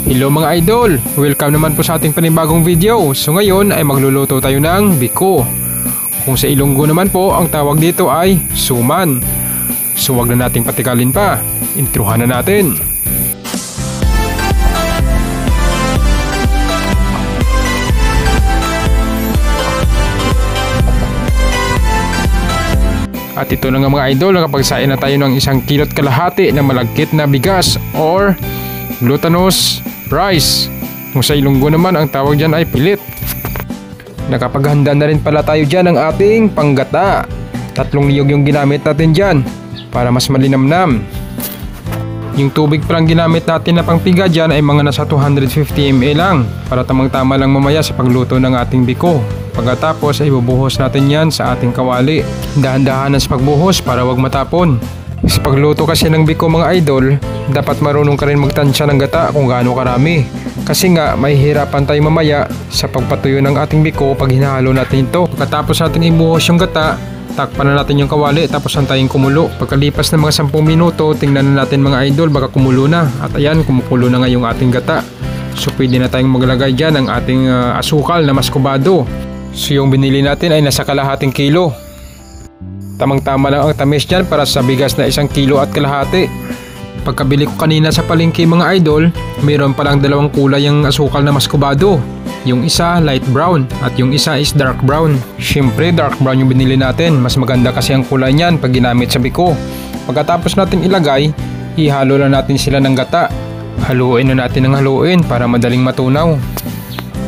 Hello mga idol! Welcome naman po sa ating panibagong video. So ngayon ay magluluto tayo ng biko. Kung sa Ilonggo naman po, ang tawag dito ay suman. So wag na nating patikalin pa. Introhan na natin. At ito na nga mga idol, nakapagsain na tayo ng 1 kilot kalahati na malagkit na bigas or glutinous rice. Kung sa Ilonggo naman, ang tawag dyan ay pilit. Nakapaghanda na rin pala tayo dyan ng ating panggata. 3 niyog yung ginamit natin dyan para mas malinamnam. Yung tubig palang ginamit natin na pangpiga dyan ay mga nasa 250 ml lang para tamang-tama lang mamaya sa pagluto ng ating biko. Pagkatapos ay ibubuhos natin yan sa ating kawali. Dahan-dahanan sa pagbuhos para wag matapon. Sa pagluto kasi ng biko mga idol, dapat marunong ka rin magtansya ng gata kung gaano karami. Kasi nga mahihirapan tayo mamaya sa pagpatuyo ng ating biko pag hinahalo natin ito. Pagkatapos natin ibuhos yung gata, takpan na natin yung kawali tapos antayin kumulo. Pagkalipas ng mga 10 minuto, tingnan na natin mga idol baka kumulo na. At ayan, kumukulo na nga yung ating gata. So pwede na tayong maglagay dyan ng ating asukal na maskubado. So yung binili natin ay nasa kalahating kilo. Tamang-tama lang ang tamis dyan para sa bigas na 1 kilo at kalahati. Pagkabili ko kanina sa palengke mga idol, mayroon palang 2 kulay ang asukal na maskubado. Yung isa light brown at yung isa is dark brown. Siyempre dark brown yung binili natin, mas maganda kasi ang kulay niyan pag ginamit sa biko. Pagkatapos natin ilagay, ihalo lang natin sila ng gata. Haluin na natin ng haluin para madaling matunaw.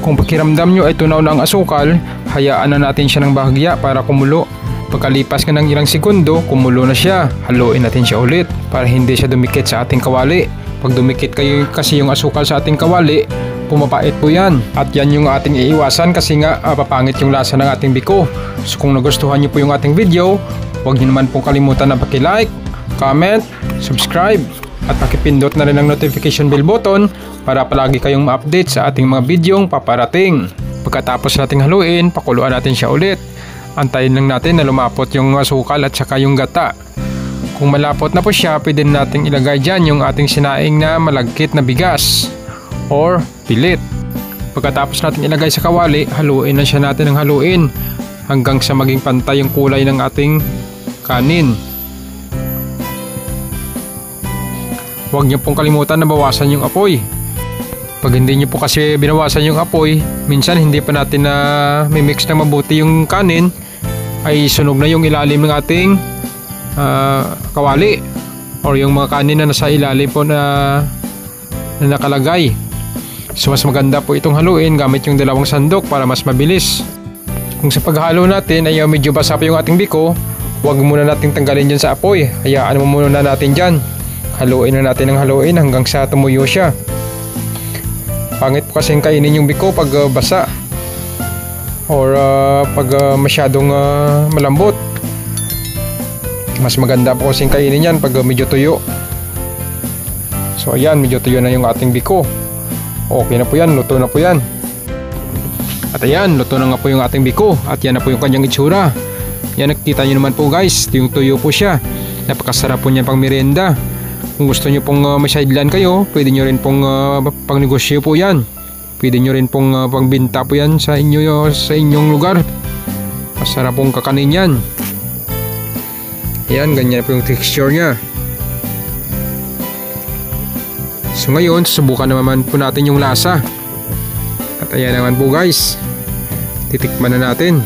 Kung pakiramdam nyo ay tunaw na ang asukal, hayaan na natin siya ng bahagya para kumulo. Pagkalipas ka ng ilang segundo, kumulo na siya. Haluin natin siya ulit para hindi siya dumikit sa ating kawali. Pag dumikit kayo kasi yung asukal sa ating kawali, pumapait po yan. At yan yung ating iiwasan kasi nga papangit yung lasa ng ating biko. So kung nagustuhan nyo po yung ating video, huwag nyo naman pong kalimutan na paki-like, comment, subscribe, at pakipindot na rin ang notification bell button para palagi kayong ma-update sa ating mga videong paparating. Pagkatapos nating haluin, pakuluan natin siya ulit. Antayin lang natin na lumapot yung asukal at saka yung gata. Kung malapot na po siya, pwede natin ilagay dyan yung ating sinaing na malagkit na bigas or pilit. Pagkatapos natin ilagay sa kawali, haluin na siya natin ng haluin hanggang sa maging pantay yung kulay ng ating kanin. Huwag niyo pong kalimutan na bawasan yung apoy. Pag hindi niyo po kasi binawasan yung apoy, minsan hindi pa natin na mimix na mabuti yung kanin, ay sunog na yung ilalim ng ating kawali or yung mga kanin na nasa ilalim po na nakalagay. So mas maganda po itong haluin gamit yung 2 sandok para mas mabilis. Kung sa paghalo natin ay medyo basa pa yung ating biko, huwag muna natin tanggalin dyan sa apoy. Hayaan mo muna natin dyan. Haluin na natin ng haluin hanggang sa tumuyo siya. Pangit po kasing kainin yung biko pag basa or pag masyadong malambot. Mas maganda po kasing kainin yan pag medyo tuyo. So ayan, medyo tuyo na yung ating biko. Okay na po yan, luto na po yan. At ayan, luto na nga po yung ating biko. At yan na po yung kanyang itsura. Yan, nakikita nyo naman po guys, tuyo po siya. Napakasarap po niya pang merienda. Kung gusto nyo pong may-sideline kayo, pwede nyo rin pong pangnegosyo po yan. Pwede nyo rin pong pangbenta po yan sa inyong lugar. Masarap pong kakanin yan. Ayan, ganyan po yung texture nya. So ngayon, susubukan naman po natin yung lasa. At ayan naman po guys, titikman na natin.